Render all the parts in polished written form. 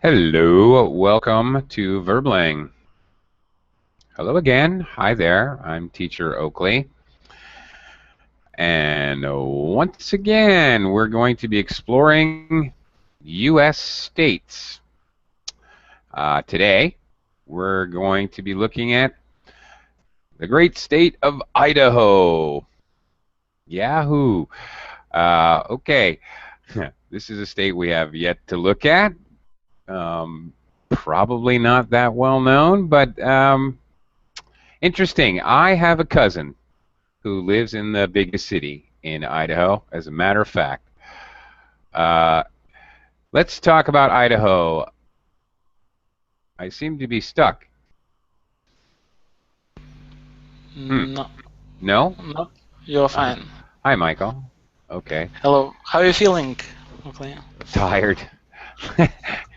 Hello, welcome to Verbling. Hello again. Hi there. I'm Teacher Oakley. And once again, we're going to be exploring U.S. states. Today, we're going to be looking at the great state of Idaho. Yahoo! Okay, this is a state we have yet to look at. Probably not that well known, but interesting. I have a cousin who lives in the biggest city in Idaho, as a matter of fact. Uh, let's talk about Idaho. I seem to be stuck. No, No? no, you're fine. Hi, Michael. Okay. Hello, how are you feeling? Okay. Tired.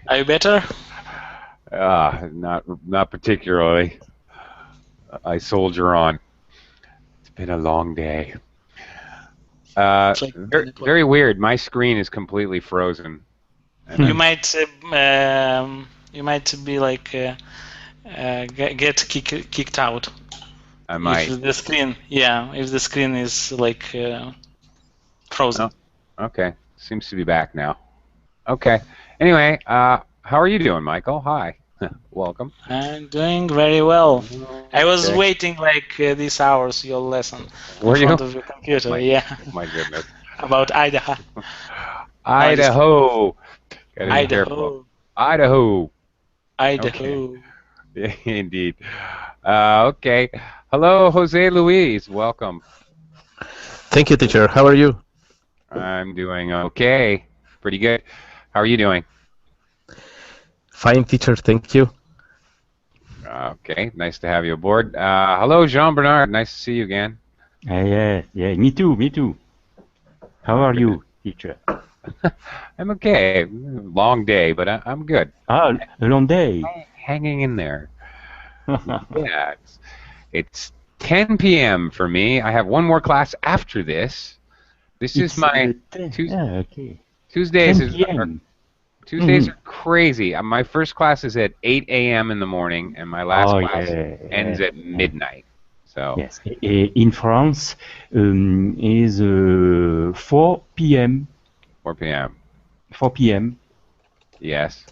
Are you better? Not particularly. I soldier on. It's been a long day. It's like Very weird. My screen is completely frozen. you might be like get kicked out. I might. If the screen, if the screen is like frozen. Oh, okay. Seems to be back now. Okay. Anyway, how are you doing, Michael? Hi. Welcome. I'm doing very well. I was waiting like these hours your lesson Were in you? front of your computer. My goodness. About Idaho. Idaho. Idaho. Idaho. Idaho. Okay. Indeed. Okay. Hello, Jose Luis. Welcome. Thank you, teacher. How are you? I'm doing okay. Pretty good. How are you doing? Fine, teacher. Thank you. Okay. Nice to have you aboard. Hello, Jean Bernard. Nice to see you again. Yeah. Me too. How are you, teacher? I'm okay. Long day, but I'm good. Ah, a long day. Hanging in there. Yeah, it's 10 p.m. for me. I have one more class after this. This is my okay. Tuesdays. 10 p.m. Tuesdays are crazy. My first class is at 8 a.m. in the morning, and my last class ends at midnight. So yes, in France is 4 p.m. 4 p.m. 4 p.m. Yes.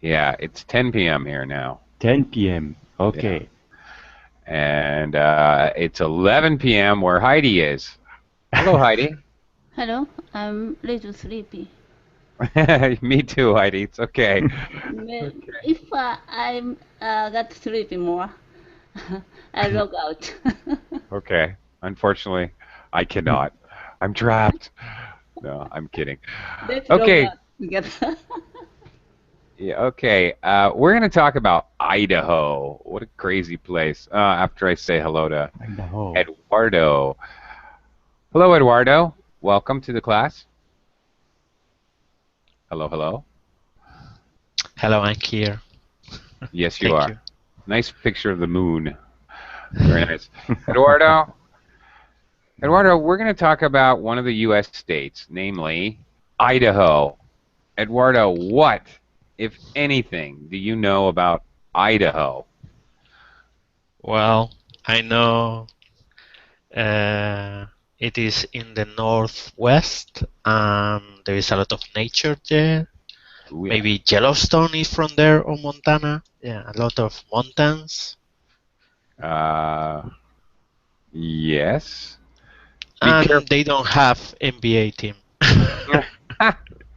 Yeah, it's 10 p.m. here now. 10 p.m. Okay. Yeah. And it's 11 p.m. where Heidi is. Hello, Heidi. Hello, I'm a little sleepy. Me too, Heidi. It's okay. If I got sleepy more, I log out. Okay. Unfortunately, I cannot. I'm trapped. No, I'm kidding. Let's okay. log out together. Yeah. Okay. We're going to talk about Idaho. What a crazy place. After I say hello to Idaho. Eduardo. Hello, Eduardo. Welcome to the class. Hello, hello. Hello, I'm here. Yes, you are. Nice picture of the moon. Very nice. Eduardo, we're going to talk about one of the U.S. states, namely Idaho. Eduardo, what, if anything, do you know about Idaho? Well, I know it is in the northwest, and there is a lot of nature there. Ooh, yeah. Maybe Yellowstone is from there, or Montana. Yeah, a lot of mountains. Yes. And they don't have NBA team.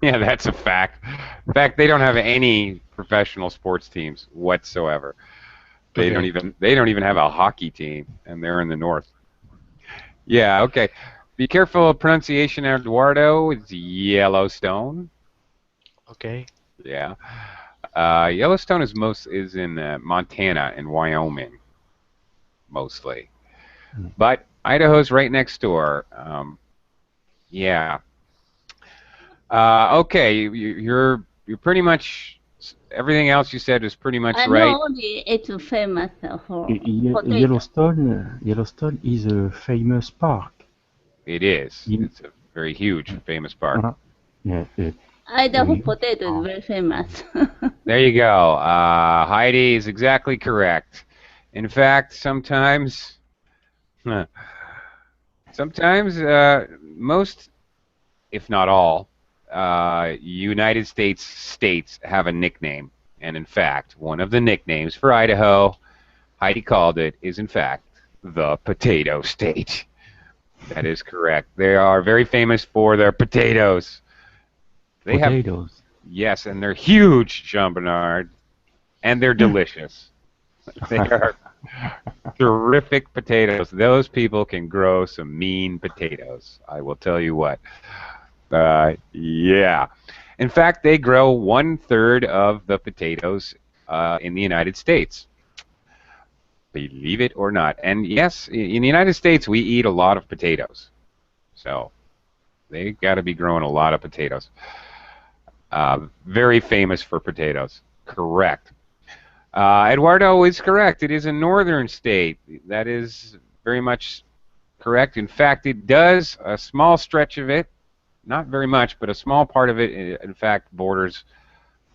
Yeah, that's a fact. In fact, they don't have any professional sports teams whatsoever. They don't even have a hockey team, and they're in the north. Yeah, okay. Be careful of pronunciation, Eduardo. It's Yellowstone. Okay. Yeah. Yellowstone is in Montana and Wyoming, mostly. But Idaho's right next door. Yeah. Okay, you're pretty much, everything else you said was pretty much right. I know it's famous for Yellowstone is a famous park. It is. It's a very huge, famous park. Yeah, Idaho potato is very famous. There you go. Heidi is exactly correct. In fact, sometimes, most, if not all, United States have a nickname. And in fact, one of the nicknames for Idaho, Heidi called it, is in fact the Potato State. That is correct. They are very famous for their potatoes. They Potatoes. have, yes, and they're huge, Jean Bernard, and they're delicious. They are terrific potatoes. Those people can grow some mean potatoes. I will tell you what. Yeah. In fact, they grow 1/3 of the potatoes in the United States. Believe it or not. And yes, in the United States, we eat a lot of potatoes. So they got to be growing a lot of potatoes. Very famous for potatoes. Correct. Eduardo is correct. It is a northern state. That is very much correct. In fact, it does, a small stretch of it, not very much, but a small part of it, in fact, borders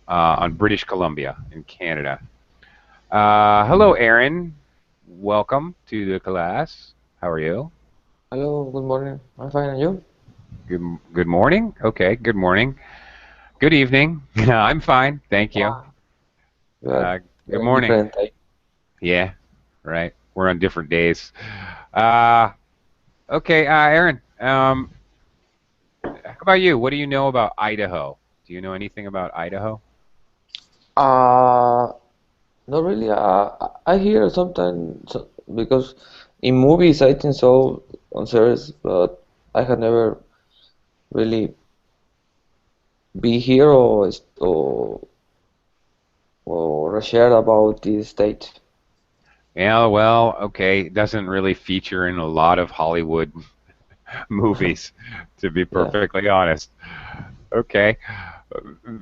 on British Columbia in Canada. Hello, Aaron. Welcome to the class. How are you? Hello, good morning. I'm fine, and you? Good morning. Okay, good morning. Good evening. I'm fine, thank you. Good morning. Different time. Yeah, right. We're on different days. Okay, Aaron. How about you? What do you know about Idaho? Do you know anything about Idaho? Uh, Not really. I hear sometimes because in movies I think so on series, but I have never really be here or shared about this state. Yeah, well, okay. It doesn't really feature in a lot of Hollywood movies, to be perfectly honest. Okay.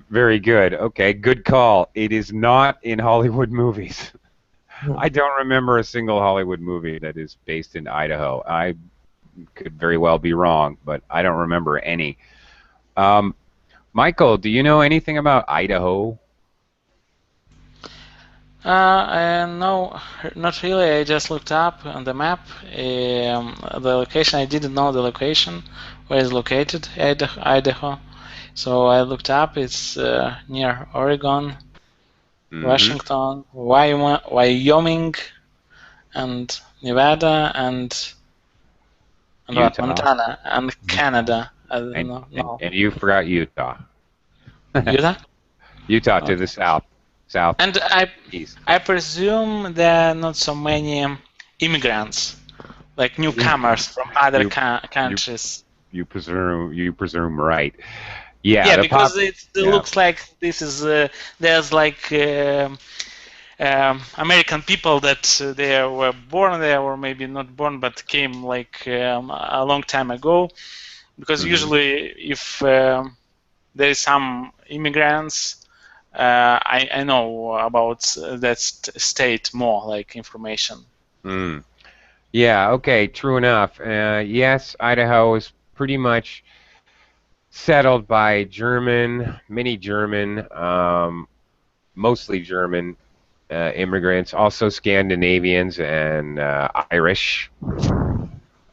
Very good. Okay, good call. It is not in Hollywood movies. I don't remember a single Hollywood movie that is based in Idaho. I could very well be wrong, but I don't remember any. Michael, do you know anything about Idaho? No, not really. I just looked up on the map the location. I didn't know the location where it's located, Idaho. So I looked up. It's near Oregon, Washington, Wyoming, and Nevada, and Utah. Montana, and Canada. I don't know. No. And you forgot Utah. Utah? Utah to the south. And I presume there are not so many immigrants, like newcomers from other countries. You presume right. Yeah. Yeah, because it looks like this is there's like American people that they were born there, or maybe not born, but came like a long time ago. Because usually, if there is some immigrants. I know about that state more, like information. Yeah, okay, true enough. Yes, Idaho is pretty much settled by many German, mostly German immigrants, also Scandinavians and Irish.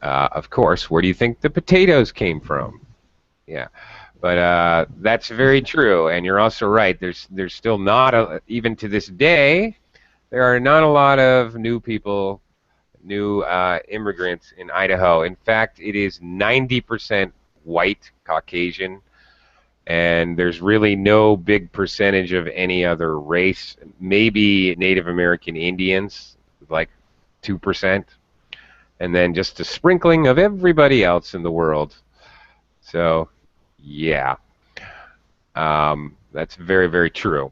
Of course, where do you think the potatoes came from? Yeah. But that's very true, and you're also right. There's still not even to this day, there are not a lot of new immigrants in Idaho. In fact, it is 90% white Caucasian, and there's really no big percentage of any other race. Maybe Native American Indians, like 2%, and then just a sprinkling of everybody else in the world. So. Yeah, that's very, very true.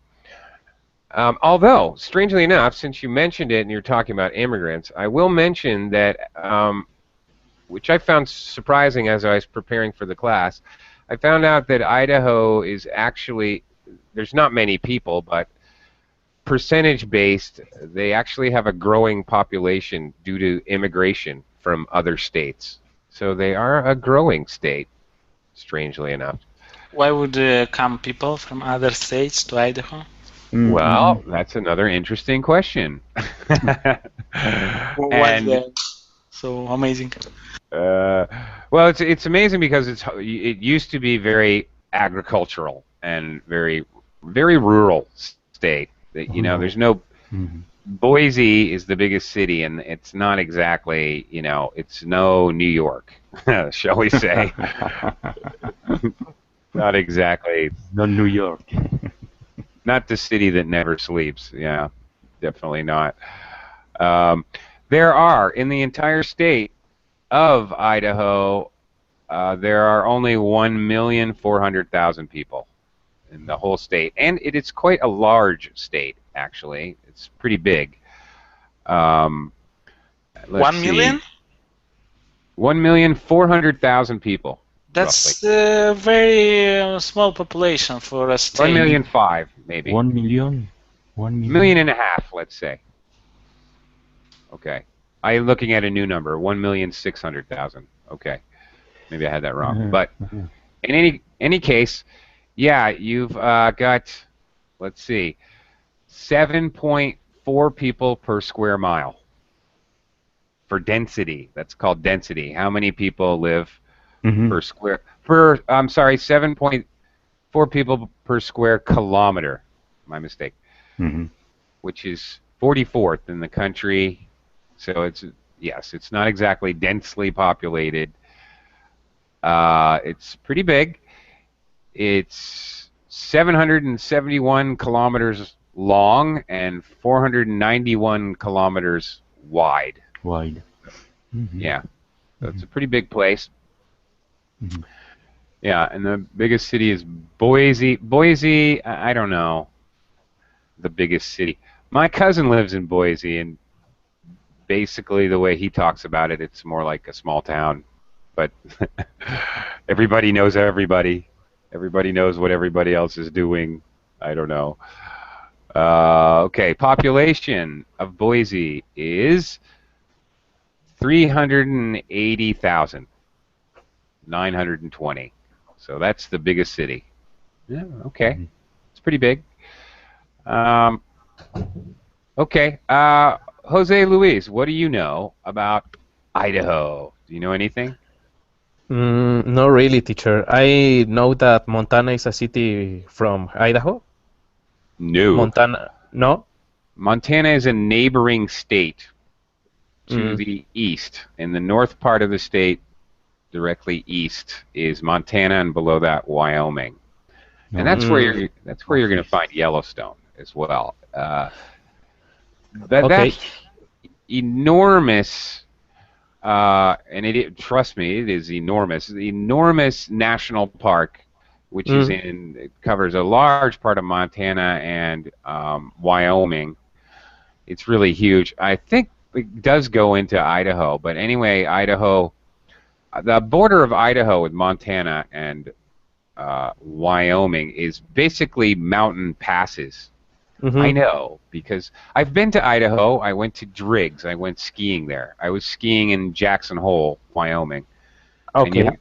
Although, strangely enough, since you mentioned it and you're talking about immigrants, I will mention that, which I found surprising as I was preparing for the class, I found out that Idaho is actually, there's not many people, but percentage-based, they actually have a growing population due to immigration from other states. So they are a growing state, strangely enough. Why would come people from other states to Idaho? Well, that's another interesting question. Why is And that so amazing? well, it's amazing because it used to be very agricultural and very rural state. That there's no Boise is the biggest city, and it's not exactly it's no New York, shall we say? Not exactly. Not New York. Not the city that never sleeps. Yeah, definitely not. There are in the entire state of Idaho, there are only 1,400,000 people in the whole state, and it's quite a large state. Actually, it's pretty big. Let's 1 see, million? 1,400,000 people. That's a very small population for a state. 1,000,005, maybe. 1 million? 1 million? Million and a half, let's say. Okay. I'm looking at a new number, 1,600,000. Okay. Maybe I had that wrong. But in any case, yeah, you've got, let's see, 7.4 people per square mile for density. That's called density. How many people live per square? I'm sorry, 7.4 people per square kilometer. My mistake. Which is 44th in the country. So it's not exactly densely populated. It's pretty big. It's 771 kilometers long and 491 kilometers wide. Wide. Yeah, so it's a pretty big place. Yeah, and the biggest city is Boise. Boise, I don't know the biggest city. My cousin lives in Boise, and basically the way he talks about it, it's more like a small town. But everybody knows everybody. Everybody knows what everybody else is doing. I don't know. Okay, population of Boise is 380,920. So that's the biggest city. Yeah, okay. It's pretty big. Okay. Jose Luis, what do you know about Idaho? Do you know anything? No, really, teacher. I know that Montana is a city from Idaho. No. Montana, no? Montana is a neighboring state to the east. In the north part of the state, directly east, is Montana, and below that, Wyoming. And that's where you're going to find Yellowstone as well. That's enormous. And trust me, it is enormous. The enormous national park, which it covers a large part of Montana and Wyoming. It's really huge. I think it does go into Idaho, but anyway, Idaho, the border of Idaho with Montana and Wyoming is basically mountain passes. I know, because I've been to Idaho. I went to Driggs. I went skiing there. I was skiing in Jackson Hole, Wyoming. Okay. And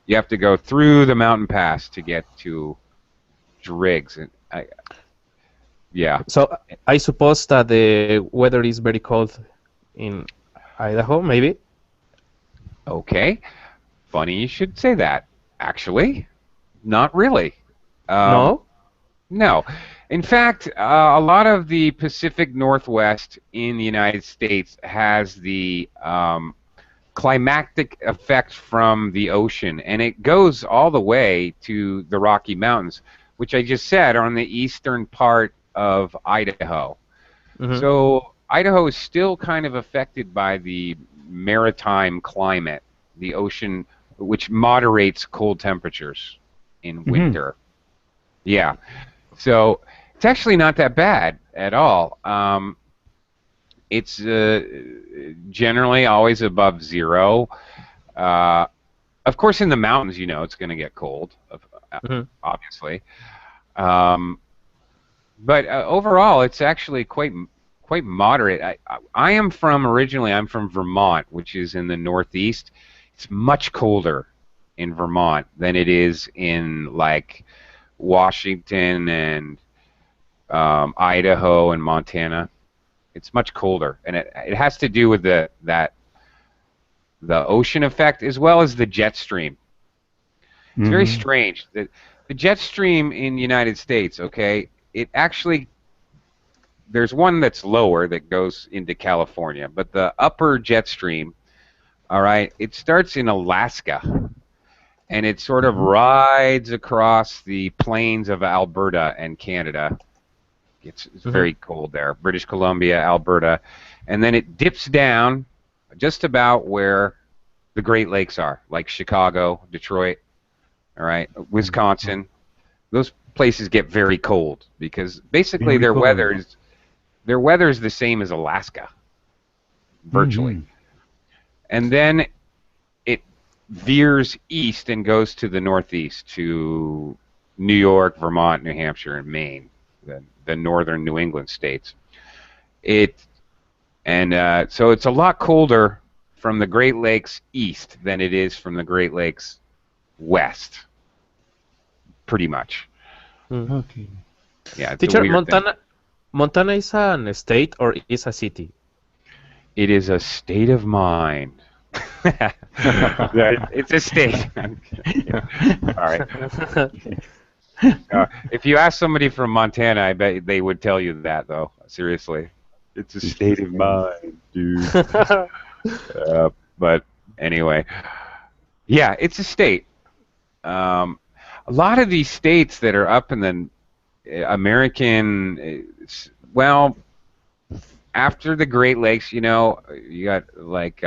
you have to go through the mountain pass to get to Driggs. And yeah. So I suppose that the weather is very cold in Idaho, maybe? Okay. Funny you should say that. Actually, not really. No? No. In fact, a lot of the Pacific Northwest in the United States has the climatic effect from the ocean, and it goes all the way to the Rocky Mountains, which I just said are on the eastern part of Idaho. So Idaho is still kind of affected by the maritime climate, the ocean, which moderates cold temperatures in winter. Yeah. So it's actually not that bad at all. It's generally always above zero. Of course, in the mountains, it's going to get cold, obviously. But overall, it's actually quite moderate. I'm from Vermont, which is in the Northeast. It's much colder in Vermont than it is in like Washington and Idaho and Montana. It's much colder, and it has to do with the ocean effect as well as the jet stream. It's very strange. The jet stream in the United States, okay, it actually, there's one that's lower that goes into California, but the upper jet stream, all right, it starts in Alaska, and it sort of rides across the plains of Alberta and Canada. It's very cold there, British Columbia, Alberta, and then it dips down just about where the Great Lakes are, like Chicago, Detroit, all right, Wisconsin. Those places get very cold because basically their weather is the same as Alaska, virtually. And then it veers east and goes to the northeast to New York, Vermont, New Hampshire, and Maine, the northern New England states. So it's a lot colder from the Great Lakes east than it is from the Great Lakes west, pretty much. Okay. Yeah, it's Teacher, a weird thing. Montana is an state or is a city? It is a state of mind. It's a state. All right. If you ask somebody from Montana, I bet they would tell you that, though. Seriously. It's a state of mind, dude. But anyway. Yeah, it's a state. A lot of these states that are up in the American, well, after the Great Lakes, you know, you got like,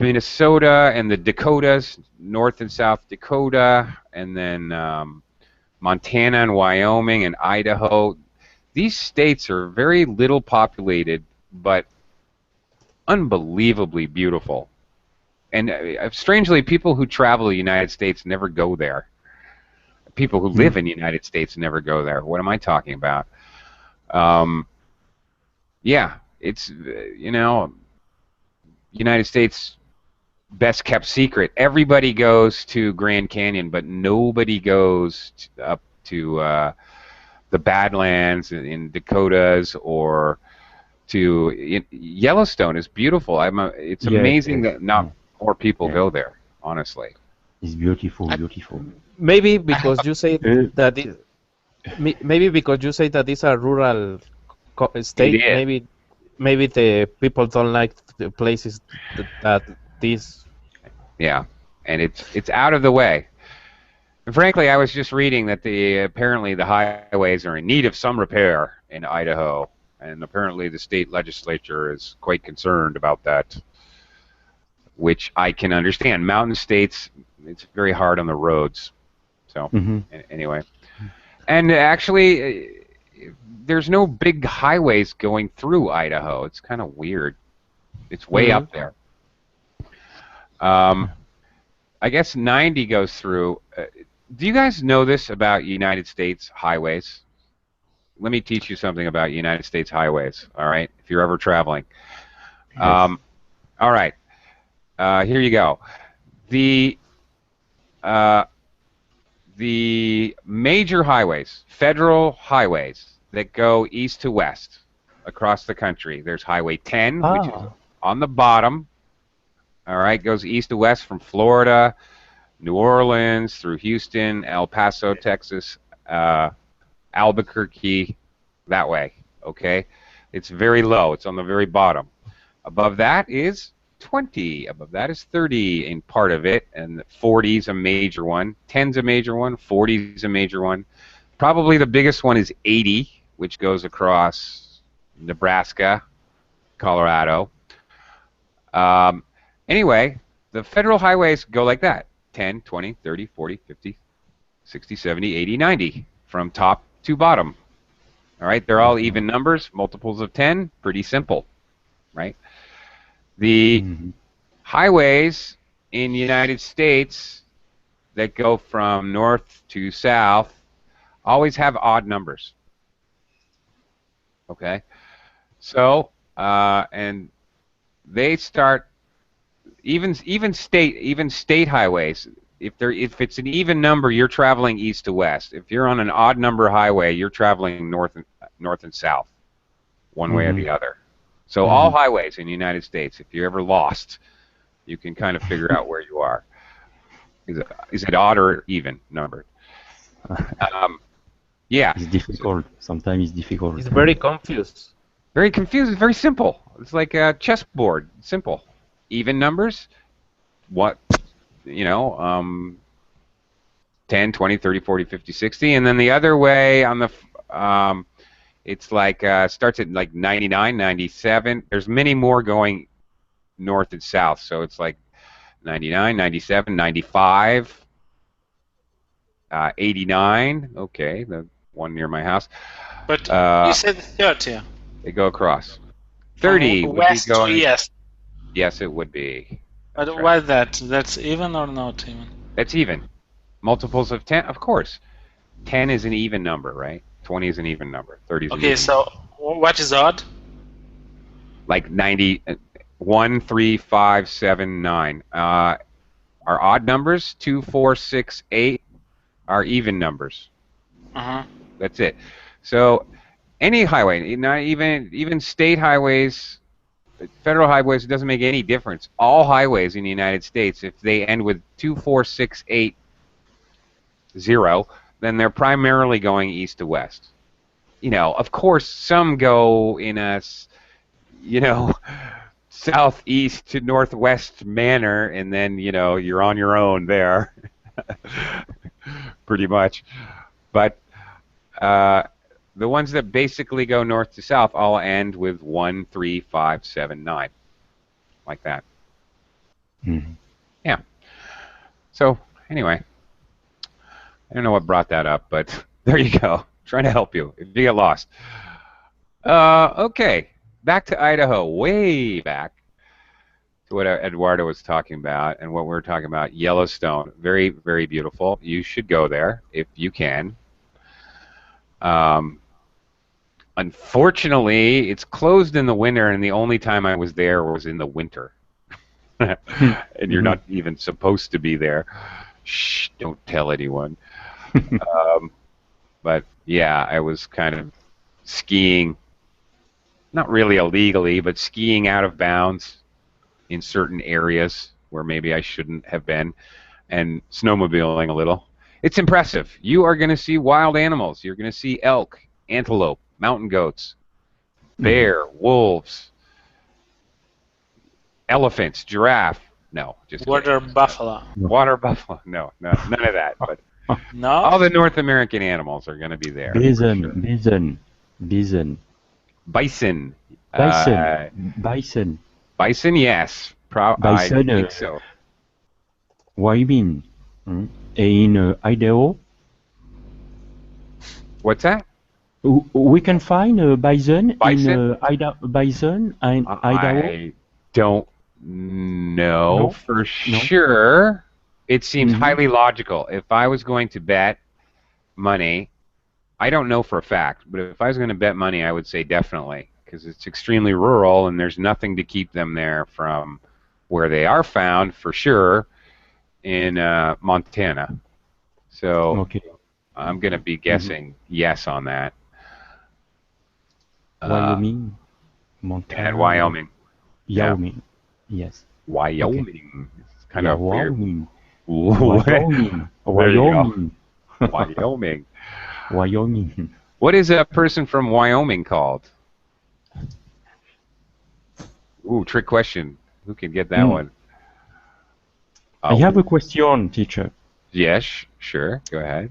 Minnesota and the Dakotas, North and South Dakota, and then Montana and Wyoming and Idaho. These states are very little populated, but unbelievably beautiful. And strangely, people who travel to the United States never go there. People who live in the United States never go there. What am I talking about? Yeah, it's, United States best kept secret. Everybody goes to Grand Canyon, but nobody goes up to the Badlands in Dakotas or to Yellowstone. Is beautiful. It's amazing that not more people go there. Honestly, it's beautiful, beautiful. Maybe because you say that maybe because you say that it's a rural state. Maybe the people don't like the places that this. Yeah, and it's out of the way. And frankly, I was just reading that apparently the highways are in need of some repair in Idaho, and apparently the state legislature is quite concerned about that, which I can understand. Mountain states, it's very hard on the roads. So anyway, and actually, there's no big highways going through Idaho. It's kind of weird. It's way up there. I guess 90 goes through. Do you guys know this about United States highways? Let me teach you something about United States highways, all right, if you're ever traveling. Yes. All right. Here you go. The major highways, federal highways that go east to west across the country. There's Highway 10, which is on the bottom. All right, goes east to west from Florida, New Orleans, through Houston, El Paso, Texas, Albuquerque, that way, okay? It's very low. It's on the very bottom. Above that is 20. Above that is 30 in part of it, and 40 is a major one. 10's a major one. 40 is a major one. Probably the biggest one is 80, which goes across Nebraska, Colorado. Anyway, the federal highways go like that. 10, 20, 30, 40, 50, 60, 70, 80, 90, from top to bottom. All right, they're all even numbers, multiples of 10, pretty simple, right? The highways in the United States that go from north to south always have odd numbers. Okay, so and they start even state highways. If it's an even number, you're traveling east to west. If you're on an odd number highway, you're traveling north and south, one way or the other. So all highways in the United States, if you're ever lost, you can kind of figure out where you are. Is it odd or even numbered? Yeah. It's difficult. Sometimes it's difficult. It's very confused. Very confused. It's very simple. It's like a chessboard. Simple. Even numbers. What? 10, 20, 30, 40, 50, 60. And then the other way on the, it's like, starts at like 99, 97. There's many more going north and south. So it's like 99, 97, 95, 89. Okay, the one near my house. But you said 30. They go across. 30 From would be west going. to east. Yes, it would be. But Right. why is that? That's even or not even? That's even. Multiples of 10, of course. 10 is an even number, right? 20 is an even number. 30 is an even so what is odd? like 90, 1, 3, 5, 7, 9. Are odd numbers 2, 4, 6, 8 are even numbers. That's it. So any highway, not even state highways, federal highways, it doesn't make any difference. All highways in the United States, if they end with 2, 4, 6, 8, 0, then they're primarily going east to west. Of course, some go in a, southeast to northwest manner, and then, you're on your own there, pretty much. But the ones that basically go north to south all end with 1, 3, 5, 7, 9, like that. Yeah. So anyway, I don't know what brought that up, but there you go. Trying to help you if you get lost. Okay, back to Idaho, way back to what Eduardo was talking about and what we were talking about. Yellowstone, very, very beautiful. You should go there if you can. Unfortunately, it's closed in the winter, and the only time I was there was in the winter. And you're not even supposed to be there. Shh, don't tell anyone. But yeah, I was kind of skiing, not really illegally, but skiing out of bounds in certain areas where maybe I shouldn't have been, and snowmobiling a little. It's impressive. You are going to see wild animals. You're going to see elk, antelope, mountain goats, bear, wolves, elephants, giraffe. No, just water kidding. buffalo. Water buffalo. No, none of that. But No. all the North American animals are going to be there. Bison. Bison. Bison. Bison, yes. Bison, I think so. Wyoming. In Idaho. What's that? We can find bison in Bison? Bison in Idaho. I don't know for sure. It seems highly logical. If I was going to bet money, I don't know for a fact, but if I was going to bet money, I would say definitely, because it's extremely rural and there's nothing to keep them there from where they are found for sure in Montana. So I'm going to be guessing yes on that. Wyoming, Montana, and Wyoming. Wyoming, yes. Wyoming. It's kind of Wyoming. weird. Wyoming. Wyoming. Wyoming. What is a person from Wyoming called? Ooh, trick question. Who can get that one? I have a question, teacher. Yes, sure. Go ahead.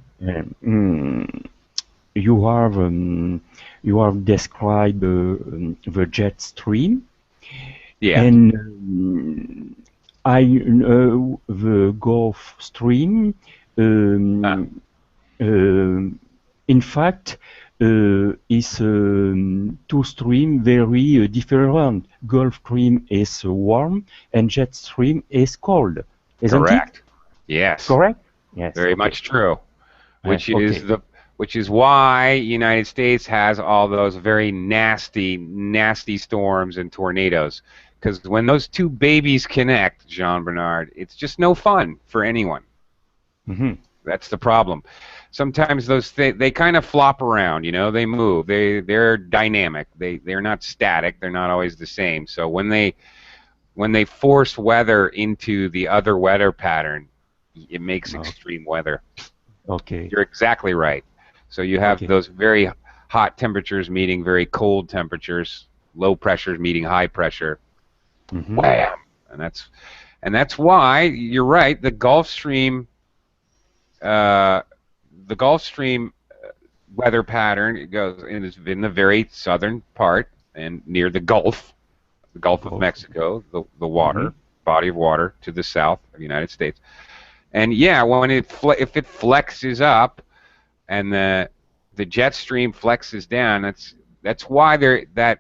You have described the jet stream. Yeah. And I know the Gulf Stream. In fact, is two streams very different. Gulf Stream is warm and jet stream is cold. Isn't Correct. it? Yes. Correct. Yes. Very much true. Which is okay. which is why United States has all those very nasty storms and tornadoes, Because when those two babies connect, Jean Bernard, it's just no fun for anyone. Mm-hmm. That's the problem. Sometimes those they kind of flop around, you know, they move. They're dynamic. They're not static. They're not always the same. So when they force weather into the other weather pattern, it makes extreme weather. Okay. You're exactly right. So you have those very hot temperatures meeting very cold temperatures, low pressures meeting high pressure. Mm-hmm. Wham! And that's why you're right. The Gulf Stream weather pattern, it goes in the very southern part and near the Gulf of Mexico, the water body of water to the south of the United States. And yeah, when if it flexes up and the jet stream flexes down, that's why that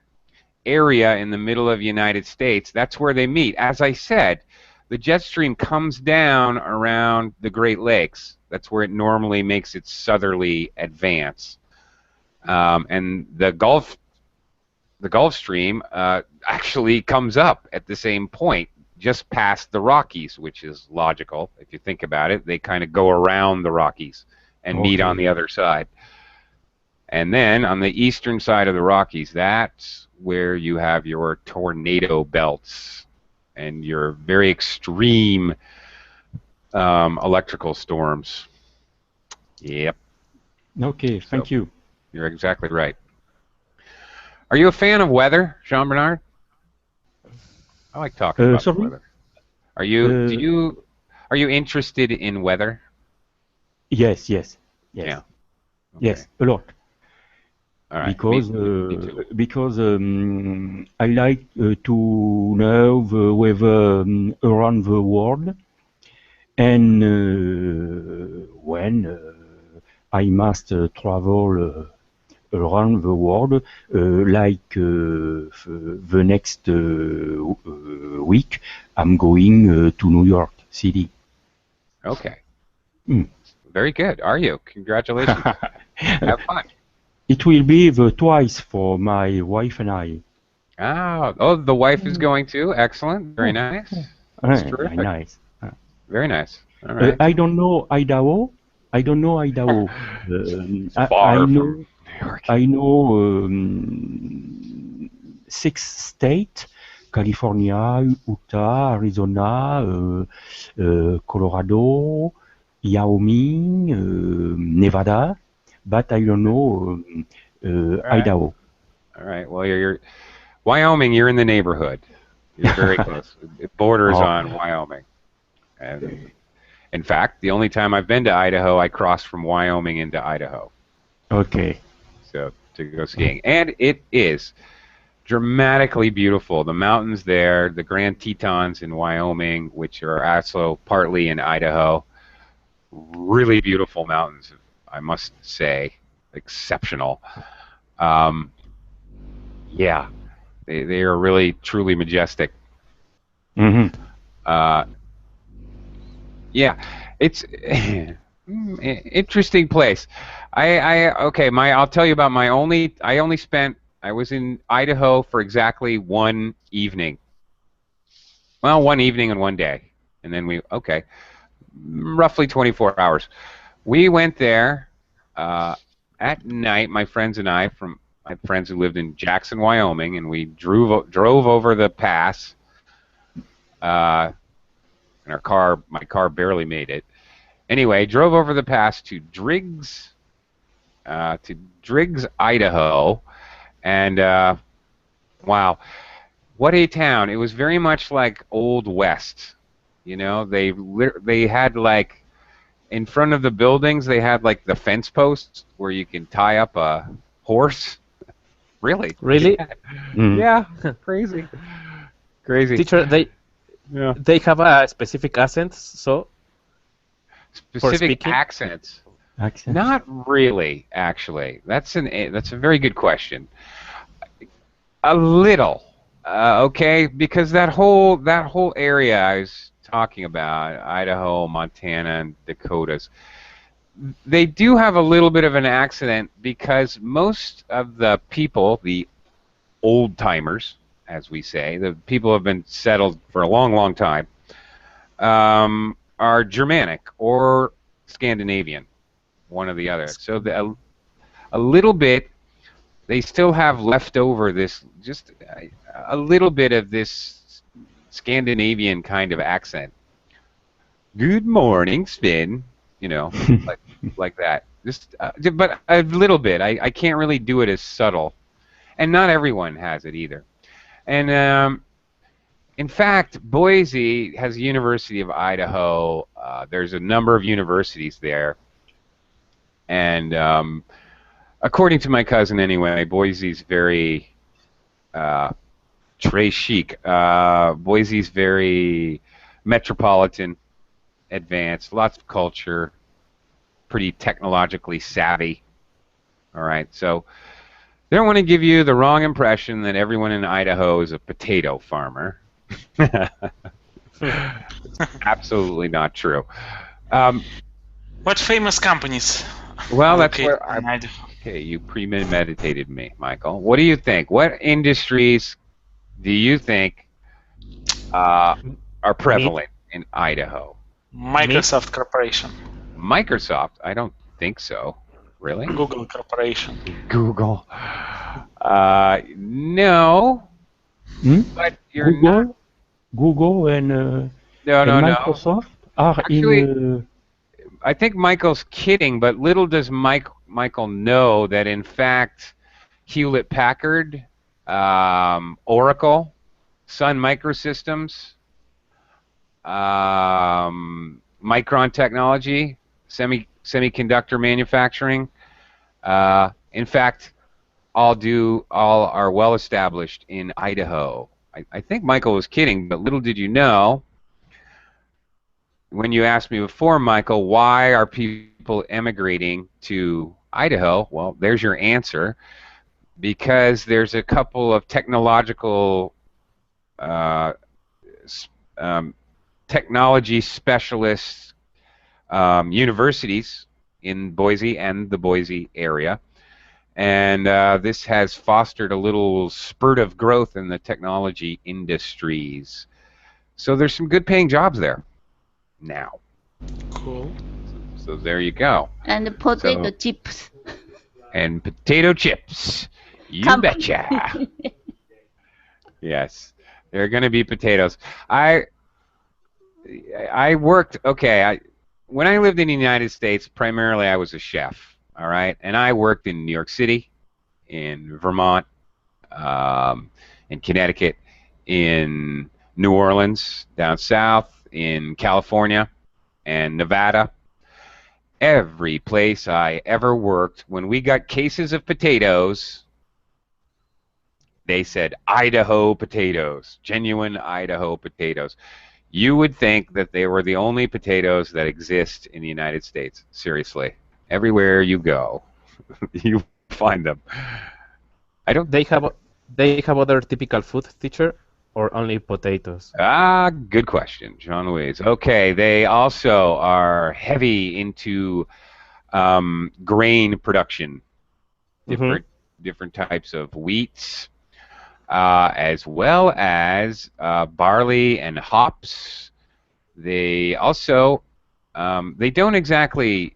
area in the middle of the United States, that's where they meet. As I said, the jet stream comes down around the Great Lakes. That's where it normally makes its southerly advance. And the Gulf Stream actually comes up at the same point, just past the Rockies, which is logical if you think about it. They kind of go around the Rockies and meet on the other side. And then on the eastern side of the Rockies, that's where you have your tornado belts and your very extreme electrical storms. Yep. Okay, thank you. You're exactly right. Are you a fan of weather, Jean Bernard? I like talking about the weather. Are you interested in weather? Yes. Yeah. Okay. Yes, a lot. All right. Because I like to know the weather around the world, and when I must travel around the world, like the next week, I'm going to New York City. Okay. Very good. Are you? Congratulations. Have fun. It will be the twice for my wife and I. Oh, the wife is going too. Excellent. Very nice. That's terrific. Very nice. Very nice. All right. I don't know Idaho. I know New York. I know 6 states: California, Utah, Arizona, Colorado, Wyoming, Nevada, but I don't know Idaho. All right. Well, you're Wyoming. You're in the neighborhood. You're very close. It borders on Wyoming. And in fact, the only time I've been to Idaho, I crossed from Wyoming into Idaho. Okay. So to go skiing, and it is dramatically beautiful. The mountains there, the Grand Tetons in Wyoming, which are also partly in Idaho, really beautiful mountains, I must say, exceptional. Yeah, they are really truly majestic. Yeah, it's interesting place. I'll tell you about I was in Idaho for exactly one evening. Well, one evening and one day. And then roughly 24 hours. We went there at night, my friends and I, I had friends who lived in Jackson, Wyoming, and we drove over the pass. And my car barely made it. Anyway, drove over the pass to Driggs, Idaho, and wow, what a town! It was very much like Old West. You know, they had like in front of the buildings they had like the fence posts where you can tie up a horse. Really? Yeah. Crazy. Teacher, they have a specific accent, so. Specific accents? Not really, actually. That's a very good question. A little, okay, because that whole area I was talking about, Idaho, Montana, and Dakotas, they do have a little bit of an accent because most of the people, the old timers, as we say, the people have been settled for a long, long time, are Germanic or Scandinavian, one or the other. So a little bit, they still have left over this, just a little bit of this Scandinavian kind of accent. Good morning, Spin. You know, like that. Just, but a little bit. I can't really do it as subtle, and not everyone has it either. And in fact, Boise has the University of Idaho. There's a number of universities there, and according to my cousin, anyway, Boise's very très chic. Boise's very metropolitan, advanced, lots of culture, pretty technologically savvy. All right, so they don't want to give you the wrong impression that everyone in Idaho is a potato farmer. Absolutely not true. What famous companies? Well, that's where okay, you premeditated me, Michael. What do you think? What industries do you think are prevalent in Idaho? Microsoft Corporation. Microsoft? I don't think so. Really? Google Corporation. Google. No. But you're not. Google and Microsoft are actually, in. I think Michael's kidding, but little does Michael know that in fact Hewlett Packard, Oracle, Sun Microsystems, Micron Technology, semiconductor manufacturing, in fact, all are well established in Idaho. I think Michael was kidding, but little did you know, when you asked me before, Michael, why are people emigrating to Idaho? Well, there's your answer. Because there's a couple of technological technology specialist universities in Boise and the Boise area. And this has fostered a little spurt of growth in the technology industries. So there's some good paying jobs there now. Cool. So there you go. And potato chips. And potato chips. You betcha. Yes. There are going to be potatoes. I worked, okay, when I lived in the United States, primarily I was a chef. All right, and I worked in New York City, in Vermont, in Connecticut, in New Orleans, down south, in California, and Nevada. Every place I ever worked, when we got cases of potatoes, they said Idaho potatoes, genuine Idaho potatoes. You would think that they were the only potatoes that exist in the United States. Seriously. Everywhere you go, you find them. I don't. They have other typical food, teacher, or only potatoes? Good question, John Louise. Okay, they also are heavy into grain production, different types of wheats, as well as barley and hops. They also they don't exactly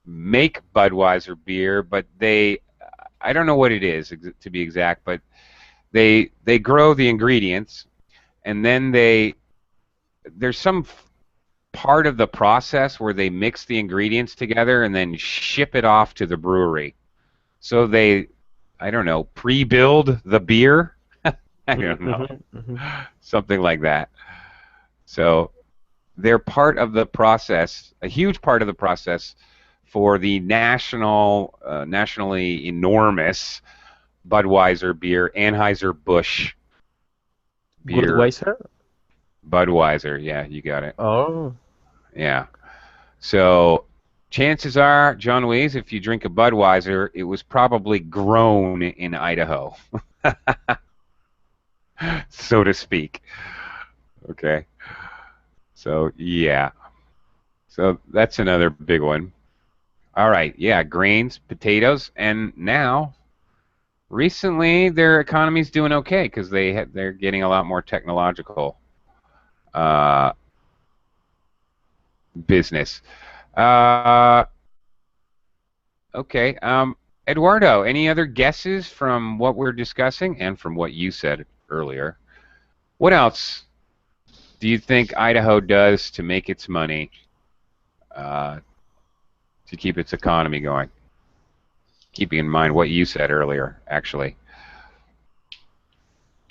make Budweiser beer, but I don't know what it is to be exact, but they grow the ingredients, and then there's some part of the process where they mix the ingredients together and then ship it off to the brewery. So they, I don't know, pre-build the beer? I don't know. Something like that. So they're part of the process, a huge part of the process for the nationally enormous Budweiser beer, Anheuser-Busch beer. Budweiser, yeah, you got it. Oh. Yeah. So chances are, John Louise, if you drink a Budweiser, it was probably grown in Idaho, so to speak. Okay. So, yeah. So that's another big one. All right, yeah, grains, potatoes, and now recently their economy's doing okay because they're getting a lot more technological business. Okay. Eduardo, any other guesses from what we're discussing and from what you said earlier? What else do you think Idaho does to make its money, to keep its economy going? Keeping in mind what you said earlier, actually.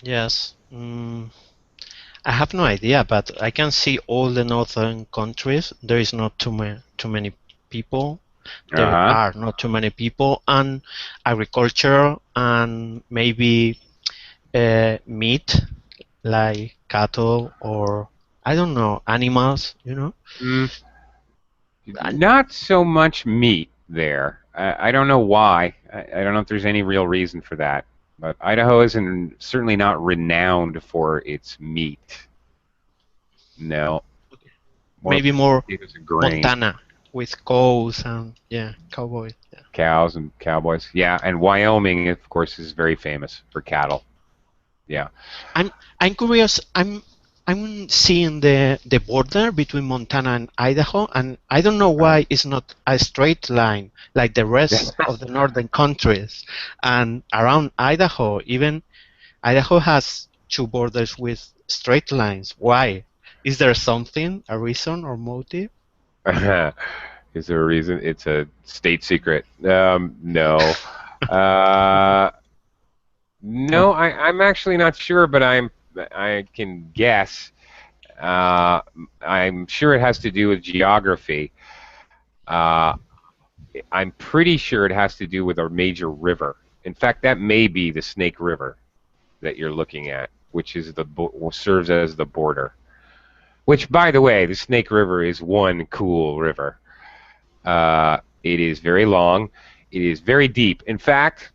Yes. I have no idea, but I can see all the northern countries. There is not too many people. There Uh-huh. are not too many people, and agriculture and maybe meat like cattle or I don't know animals. Not so much meat there. I don't know why. I don't know if there's any real reason for that. But Idaho isn't certainly not renowned for its meat. No. Maybe more potatoes and grain. Montana with cows and cowboys. Yeah. Cows and cowboys. Yeah, and Wyoming, of course, is very famous for cattle. Yeah. I'm curious. I'm seeing the border between Montana and Idaho, and I don't know why it's not a straight line like the rest of the northern countries. And around Idaho, even Idaho has two borders with straight lines. Why? Is there something, a reason or motive? Is there a reason? It's a state secret. No. No, I'm actually not sure, but I can guess. I'm sure it has to do with geography. I'm pretty sure it has to do with a major river. In fact, that may be the Snake River that you're looking at, which is serves as the border. Which, by the way, the Snake River is one cool river. It is very long. It is very deep. In fact,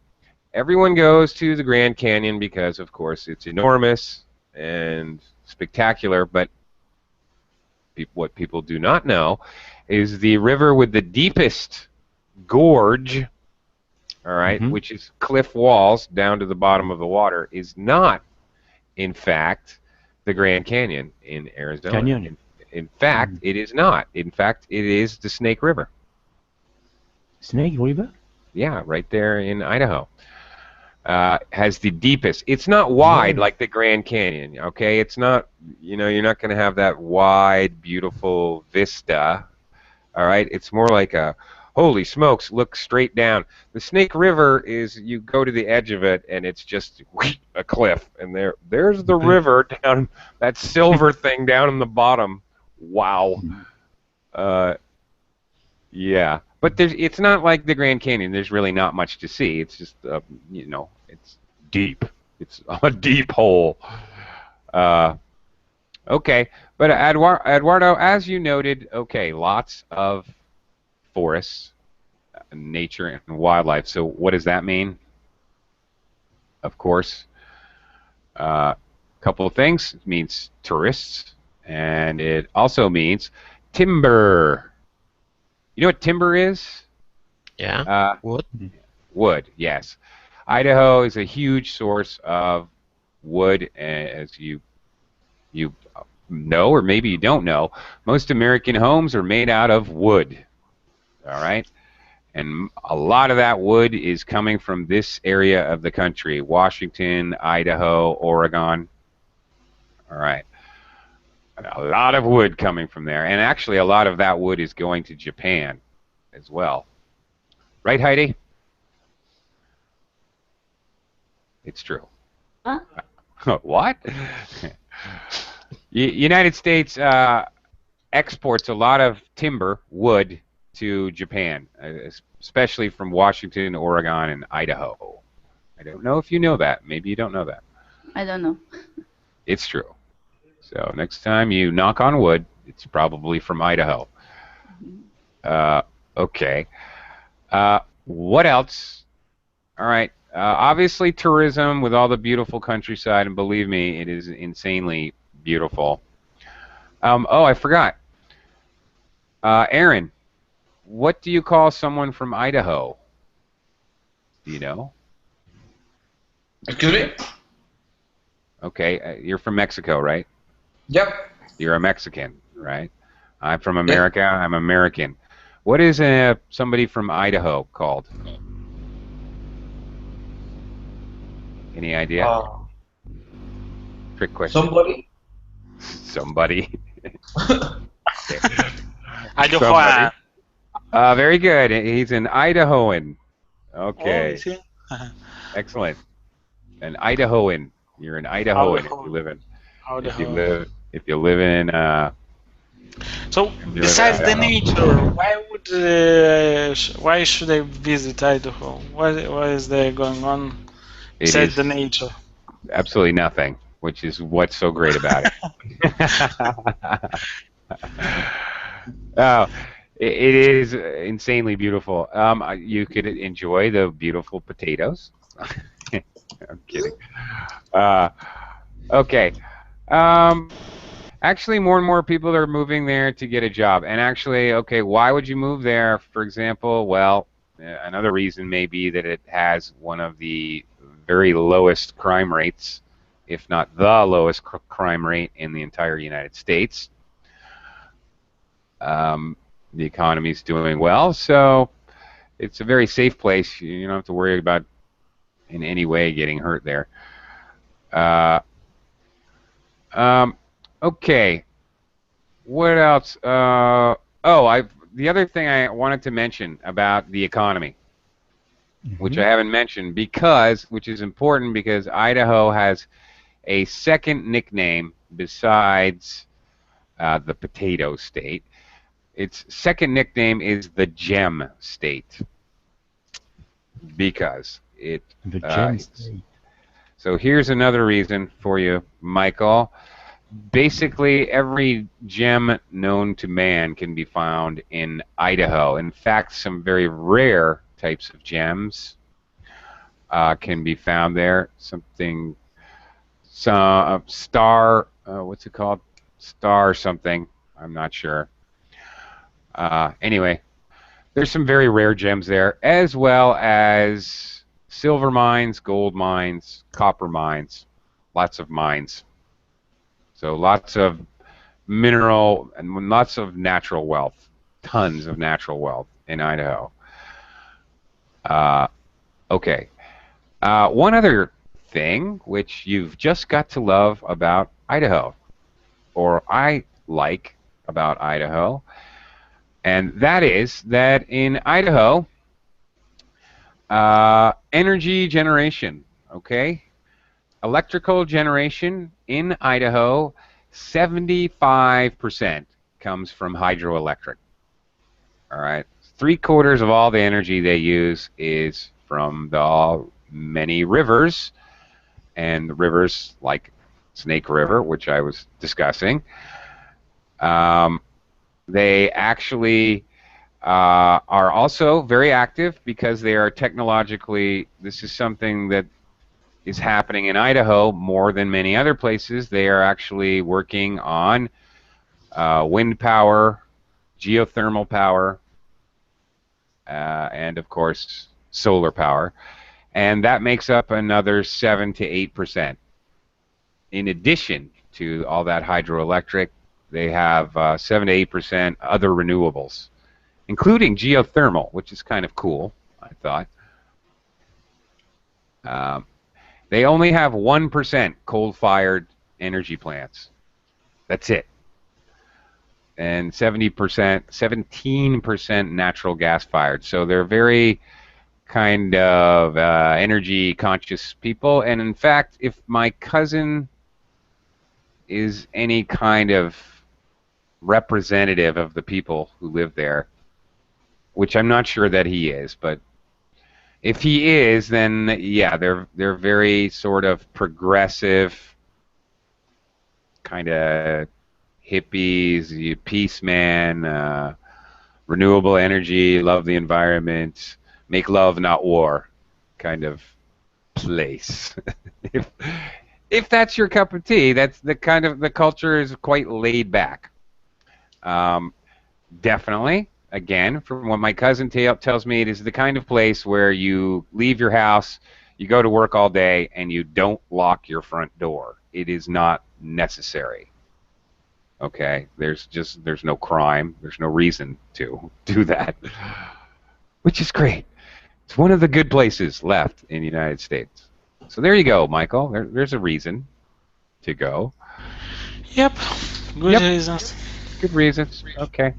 everyone goes to the Grand Canyon because, of course, it's enormous and spectacular. But what people do not know is the river with the deepest gorge, all right, which is cliff walls down to the bottom of the water, is not, in fact, the Grand Canyon in Arizona. Canyon. In fact, it is not. In fact, it is the Snake River. Snake River? Yeah, right there in Idaho. Has the deepest. It's not wide like the Grand Canyon, okay? It's not, you're not going to have that wide, beautiful vista, all right? It's more like a, holy smokes, look straight down. The Snake River is, you go to the edge of it, and it's just a cliff, and there's the river down, that silver thing down in the bottom. Wow. Yeah. But it's not like the Grand Canyon. There's really not much to see. It's just, it's deep. It's a deep hole. Okay. But Eduardo, as you noted, okay, lots of forests, nature, and wildlife. So what does that mean? Of course, a couple of things. It means tourists, and it also means timber. You know what timber is? Yeah. Wood. Wood, yes. Idaho is a huge source of wood, as you know, or maybe you don't know. Most American homes are made out of wood. All right, and a lot of that wood is coming from this area of the country: Washington, Idaho, Oregon. All right, a lot of wood coming from there, and actually a lot of that wood is going to Japan as well. Right, Heidi? It's true. Huh? What? United States exports a lot of timber, wood, to Japan, especially from Washington, Oregon, and Idaho. I don't know if you know that. Maybe you don't know that. I don't know. It's true. So next time you knock on wood, it's probably from Idaho. Okay. What else? All right. Obviously, tourism with all the beautiful countryside, and believe me, it is insanely beautiful. Oh, I forgot. Aaron, what do you call someone from Idaho? Do you know? Excuse me? Okay, you're from Mexico, right? Yep. You're a Mexican, right? I'm from Yes. America. I'm American. What is somebody from Idaho called? Any idea? Trick question. Somebody? Somebody. Okay. Idaho. Very good. He's an Idahoan. Okay. Oh, is he? Excellent. An Idahoan. You're an Idahoan if you live in. If you live in. So besides the nature, why should I visit Idaho? What is there going on besides the nature? Absolutely nothing, which is what's so great about it. Oh, it is insanely beautiful. You could enjoy the beautiful potatoes. I'm kidding. Okay. Actually, more and more people are moving there to get a job. And actually, okay, why would you move there? For example, well, another reason may be that it has one of the very lowest crime rates, if not the lowest crime rate in the entire United States. The economy's doing well, so it's a very safe place. You don't have to worry about in any way getting hurt there. Okay. What else? The other thing I wanted to mention about the economy, which I haven't mentioned which is important because Idaho has a second nickname besides the potato state. Its second nickname is the gem state because it. The gem state. So here's another reason for you, Michael. Basically, every gem known to man can be found in Idaho. In fact, some very rare types of gems can be found there. Star, what's it called? Star something. I'm not sure. Anyway, there's some very rare gems there, as well as silver mines, gold mines, copper mines, lots of mines. So lots of mineral and lots of natural wealth, tons of natural wealth in Idaho. Okay. One other thing which you've just got to love about Idaho, or I like about Idaho, and that is that in Idaho, energy generation, okay? Electrical generation in Idaho, 75% comes from hydroelectric. All right, 3/4 of all the energy they use is from the many rivers, and the rivers like Snake River, which I was discussing. They actually are also very active because they are technologically. This is something that is happening in Idaho more than many other places. They are actually working on wind power, geothermal power, and of course solar power, and that makes up another 7 to 8%. In addition to all that hydroelectric, they have 7 to 8% other renewables, including geothermal, which is kind of cool, I thought. They only have 1% coal-fired energy plants. That's it. And 17% natural gas-fired. So they're very kind of energy-conscious people. And in fact, if my cousin is any kind of representative of the people who live there, which I'm not sure that he is, but if he is, then yeah, they're very sort of progressive, kind of hippies, peace man, renewable energy, love the environment, make love not war, kind of place. if that's your cup of tea, that's the kind of the culture is quite laid back. Definitely. Again, from what my cousin tells me, it is the kind of place where you leave your house, you go to work all day and you don't lock your front door. It is not necessary. Okay, there's no crime. There's no reason to do that, which is great. It's one of the good places left in the United States. So there you go, Michael. There's a reason to go. Yep, good reasons. Good reasons. Okay.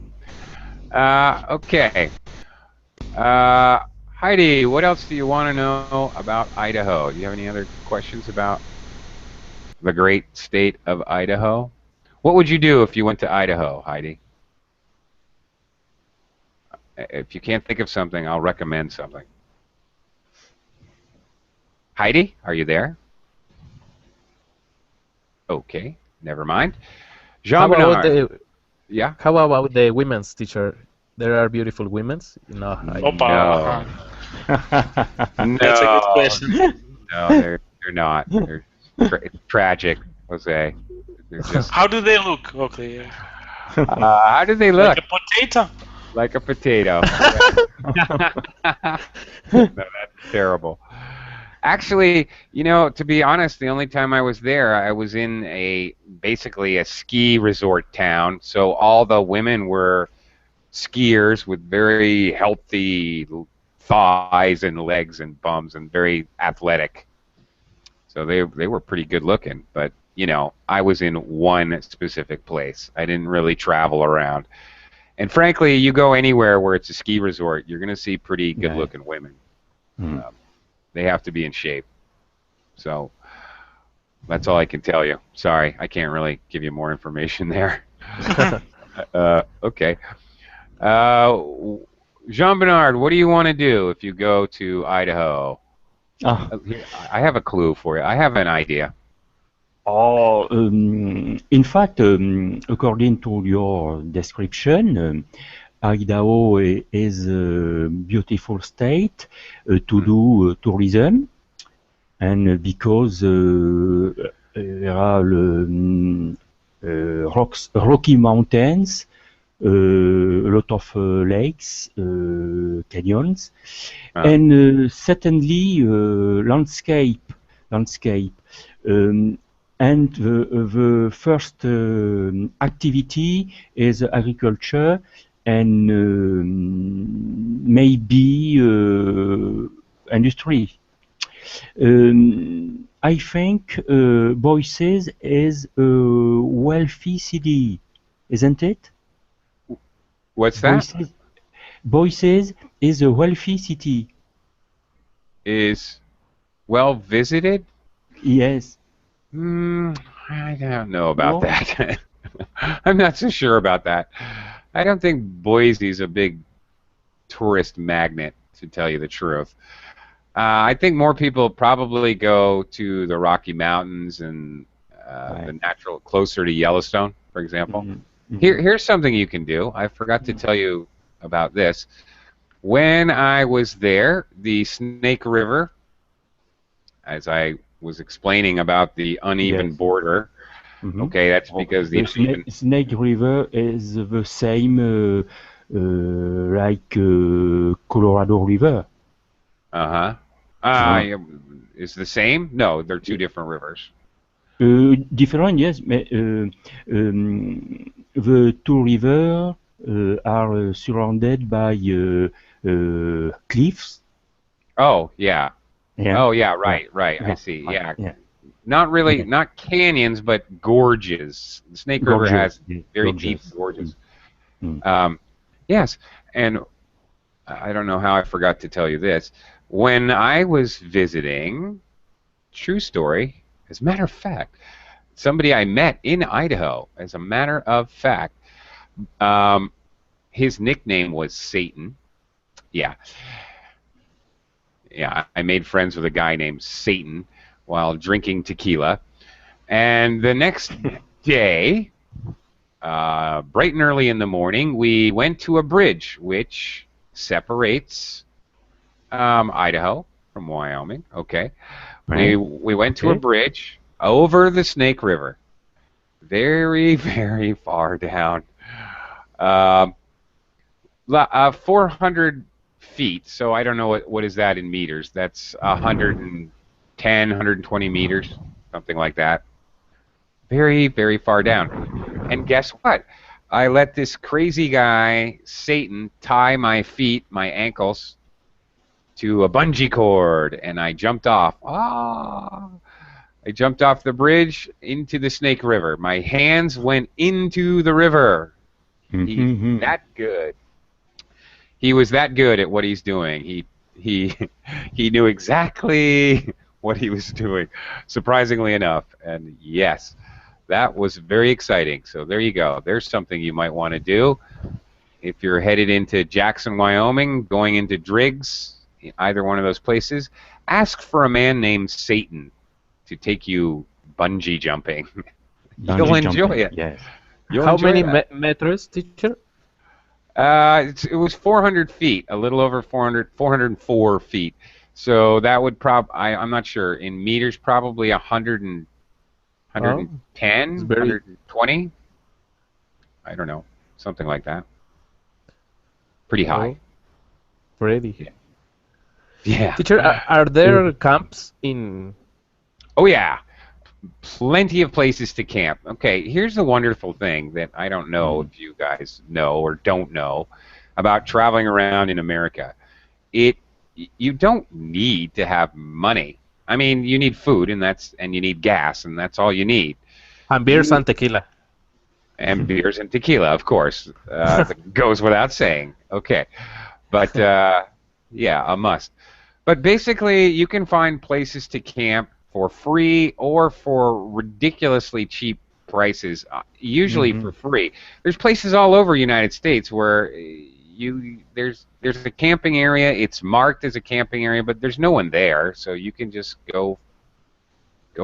Okay. Heidi, what else do you want to know about Idaho? Do you have any other questions about the great state of Idaho? What would you do if you went to Idaho, Heidi? If you can't think of something, I'll recommend something. Heidi, are you there? Okay, never mind. Jean Bernard. Yeah. How about the women's teacher? There are beautiful women's. No. No. That's a good question. No, they're not. They're tragic, Jose. They're just. How do they look? Okay. How do they look? Like a potato. Like a potato. No, that's terrible. Actually, to be honest, the only time I was there, I was in basically a ski resort town. So all the women were skiers with very healthy thighs and legs and bums and very athletic. So they were pretty good looking. But, I was in one specific place. I didn't really travel around. And frankly, you go anywhere where it's a ski resort, you're going to see pretty good-looking women. They have to be in shape. So that's all I can tell you. Sorry, I can't really give you more information there. Okay. Jean Bernard, what do you want to do if you go to Idaho? I have a clue for you. I have an idea. In fact, according to your description, Idaho is a beautiful state to do tourism, and because there are rocky mountains, a lot of lakes, canyons, and certainly landscape. And the first activity is agriculture and maybe industry. I think Boise is a wealthy city, isn't it? What's that? Boise is a wealthy city. Is well visited? Yes. I don't know about that. I'm not so sure about that. I don't think Boise is a big tourist magnet, to tell you the truth. I think more people probably go to the Rocky Mountains and the natural, closer to Yellowstone, for example. Here's something you can do. I forgot to tell you about this. When I was there, the Snake River, as I was explaining about the uneven border, okay, that's because the Snake River is the same like Colorado River. Is the same? No, they're two different rivers. Different, yes. The two rivers are surrounded by cliffs. Oh, yeah. Oh, yeah, right. I see, yeah. Not really, not canyons, but gorges. The Snake River has very deep gorges. Yes, and I don't know how I forgot to tell you this. When I was visiting, true story, as a matter of fact, somebody I met in Idaho, as a matter of fact, his nickname was Satan. Yeah, I made friends with a guy named Satan while drinking tequila. And the next day, bright and early in the morning, we went to a bridge which separates Idaho from Wyoming. Okay, we went to a bridge over the Snake River, very, very far down, 400 feet, so I don't know what is that in meters. That's 110, 120 meters, something like that. Very, very far down. And guess what? I let this crazy guy, Satan, tie my feet, my ankles, to a bungee cord, and I jumped off. I jumped off the bridge into the Snake River. My hands went into the river. He's that good. He was that good at what he's doing. He knew exactly what he was doing, surprisingly enough. And yes, that was very exciting. So there you go. There's something you might want to do. If you're headed into Jackson, Wyoming, going into Driggs, either one of those places, ask for a man named Satan to take you bungee jumping. You'll enjoy it. Yes. How many meters, teacher? It was 400 feet, a little over 404 feet. So that would I'm not sure. In meters, probably 110, 120? I don't know. Something like that. Pretty high. Pretty. Yeah. Teacher, are there camps in... Oh, yeah. Plenty of places to camp. Okay, here's the wonderful thing that I don't know if you guys know or don't know about traveling around in America. You don't need to have money. I mean, you need food and you need gas, and that's all you need. And beers and tequila. And beers and tequila, of course. That goes without saying. Okay. But, yeah, a must. But basically, you can find places to camp for free or for ridiculously cheap prices, usually for free. There's places all over the United States where there's a camping area. It's marked as a camping area, but there's no one there, so you can just go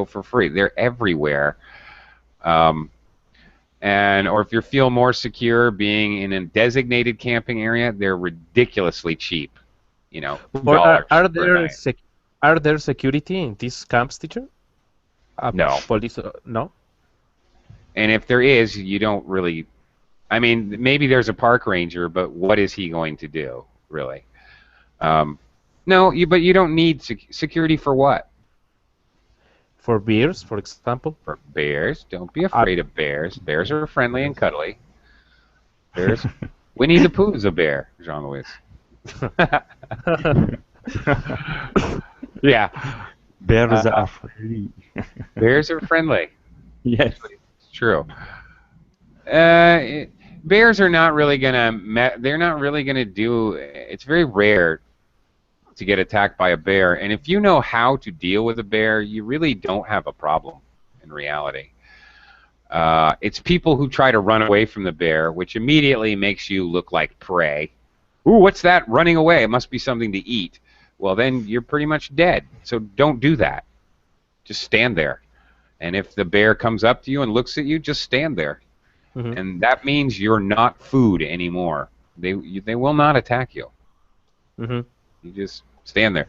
for free. They're everywhere. Or if you feel more secure being in a designated camping area, they're ridiculously cheap. You know, $2 Are there security in these camps, teacher? No. Police? No. And if there is, you don't really. I mean, maybe there's a park ranger, but what is he going to do, really? No, but you don't need security for what? For bears, for example. For bears, don't be afraid of bears. Bears are friendly and cuddly. Bears. Winnie the Pooh is a bear, Jean-Louis. Yeah. Bears are friendly. Bears are friendly. Yes. It's true. Bears are not really they're not really gonna do. It's very rare to get attacked by a bear, and if you know how to deal with a bear, you really don't have a problem in reality. It's people who try to run away from the bear, which immediately makes you look like prey. Ooh, what's that running away? It must be something to eat. Well, then you're pretty much dead. So don't do that. Just stand there. And if the bear comes up to you and looks at you, just stand there. And that means you're not food anymore. They will not attack you. You just stand there.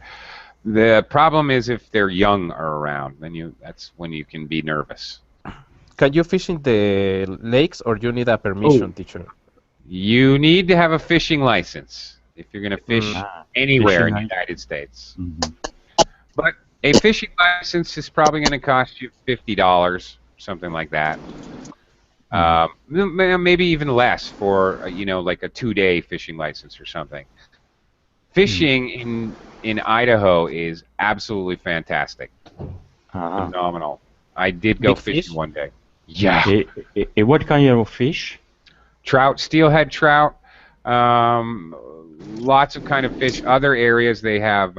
The problem is if they're young or around, then that's when you can be nervous. Can you fish in the lakes, or you need a permission, teacher? You need to have a fishing license if you're going to fish anywhere in the United States. But a fishing license is probably going to cost you $50, something like that. Maybe even less for like a 2-day fishing license or something. Fishing in Idaho is absolutely fantastic. Phenomenal. I did go fishing one day. Yeah. What kind of fish? Trout, steelhead trout, lots of kind of fish. Other areas they have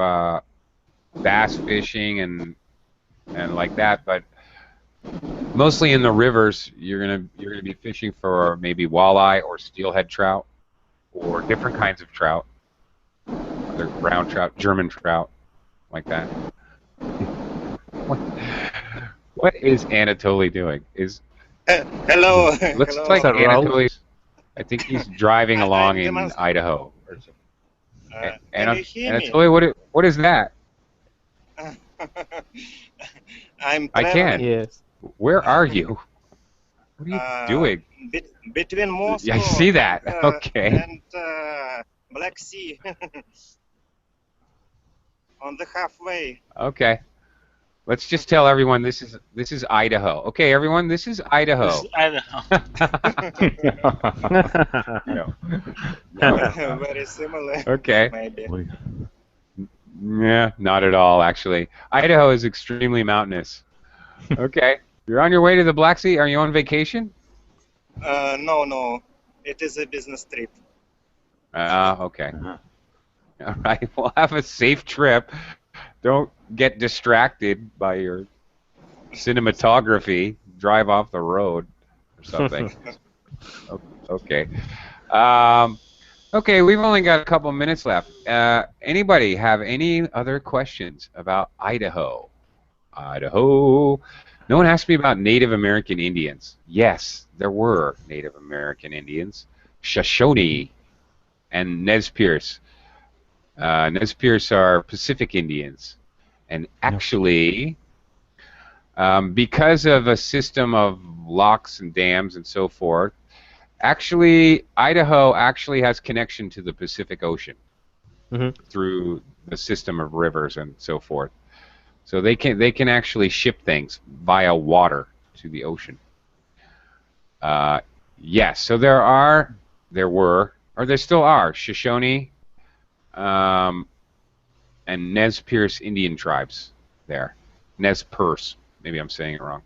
bass fishing and like that, but mostly in the rivers you're gonna be fishing for maybe walleye or steelhead trout or different kinds of trout, other brown trout, German trout, like that. What is Anatoly doing? Hello. Looks hello. like Anatoly. I think he's driving along in Idaho. Anatoly, what is that? I can. Yes. Where are you? What are you doing? Between Moscow. I see that. Okay. And Black Sea. On the halfway. Okay. Let's just tell everyone this is Idaho. Okay, everyone, this is Idaho. This is Idaho. No. Very similar. Okay. Maybe. Yeah, not at all, actually. Idaho is extremely mountainous. Okay. You're on your way to the Black Sea. Are you on vacation? No. It is a business trip. Okay. All right. Well, have a safe trip. Don't get distracted by your cinematography. Drive off the road or something. Okay. Okay, we've only got a couple minutes left. Anybody have any other questions about Idaho? Idaho. No one asked me about Native American Indians. Yes, there were Native American Indians. Shoshone and Nez Perce. Nez Perce are Pacific Indians. And actually, because of a system of locks and dams and so forth, actually, Idaho actually has connection to the Pacific Ocean through the system of rivers and so forth. So they can actually ship things via water to the ocean. Yes, so there still are Shoshone and Nez Perce Indian tribes there. Nez Perce, maybe I'm saying it wrong.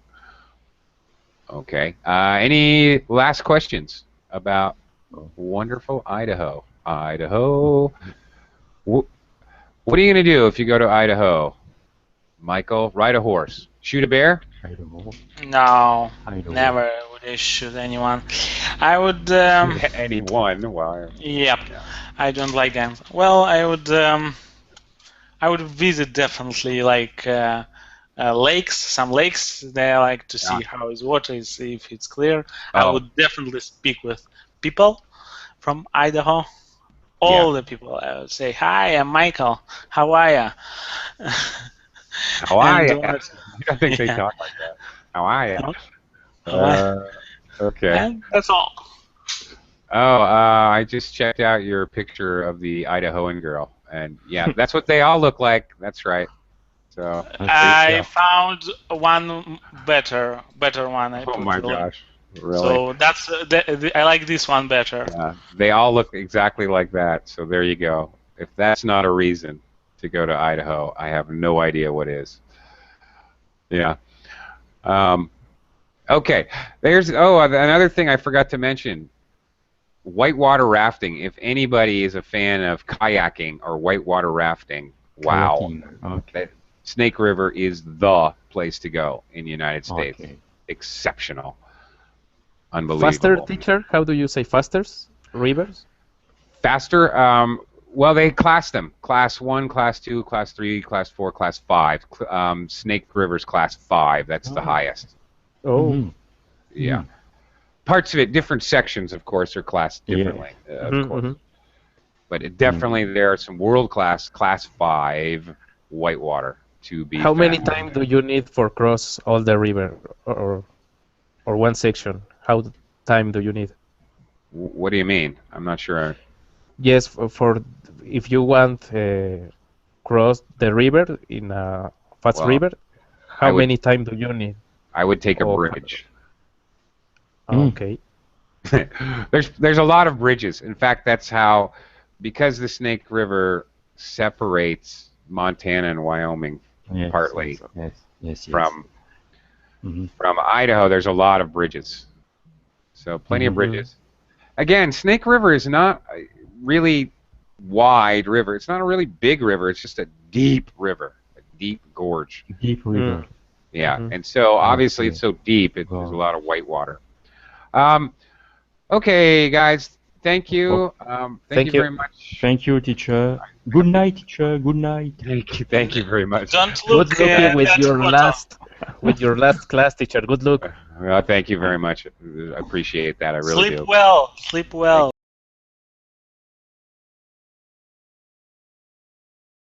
Okay. Any last questions about wonderful Idaho? Idaho. What are you going to do if you go to Idaho? Michael, ride a horse. Shoot a bear? No, never would I shoot anyone. I would... anyone? Why? Yep. I don't like them. Well, I would visit definitely like lakes, some lakes. They like to see how is water is, if it's clear. I would definitely speak with people from Idaho. All the people. I would say, "Hi, I'm Michael. How are ya?" How are you? I don't think they talk like that. How are you? Okay. And that's all. Oh, I just checked out your picture of the Idahoan girl, and yeah, that's what they all look like. That's right. So I found one better one. Oh my gosh! Really? So that's I like this one better. Yeah, they all look exactly like that. So there you go. If that's not a reason to go to Idaho, I have no idea what is. Yeah. Okay. There's another thing I forgot to mention. Whitewater rafting. If anybody is a fan of kayaking or whitewater rafting, wow. Okay. Snake River is the place to go in the United States. Okay. Exceptional. Unbelievable. Faster, teacher? How do you say faster? Rivers? Faster? Well, they class them. Class 1, Class 2, Class 3, Class 4, Class 5. Snake River's Class 5. That's the highest. Oh. Yeah. Parts of it, different sections, of course, are classed differently, of course. But definitely there are some world-class, Class 5 whitewater to be How many times do you need for cross all the river or one section? How time do you need? What do you mean? I'm not sure. Yes, for if you want cross the river in a fast river, how many time do you need? I would take a bridge. Okay. There's a lot of bridges. In fact, that's how, because the Snake River separates Montana and Wyoming partly from Idaho. There's a lot of bridges. So plenty of bridges. Again, Snake River is not a really wide river. It's not a really big river. It's just a deep river, a deep gorge. Deep river. Yeah, and so obviously it's so deep, there's a lot of white water. Okay, guys, thank you. Thank you very much. Thank you, teacher. Good night, teacher. Good night. Thank you very much. Don't look Good luck with your last class, teacher. Good luck. Well, thank you very much. I appreciate that. I really do. Sleep well. Sleep well.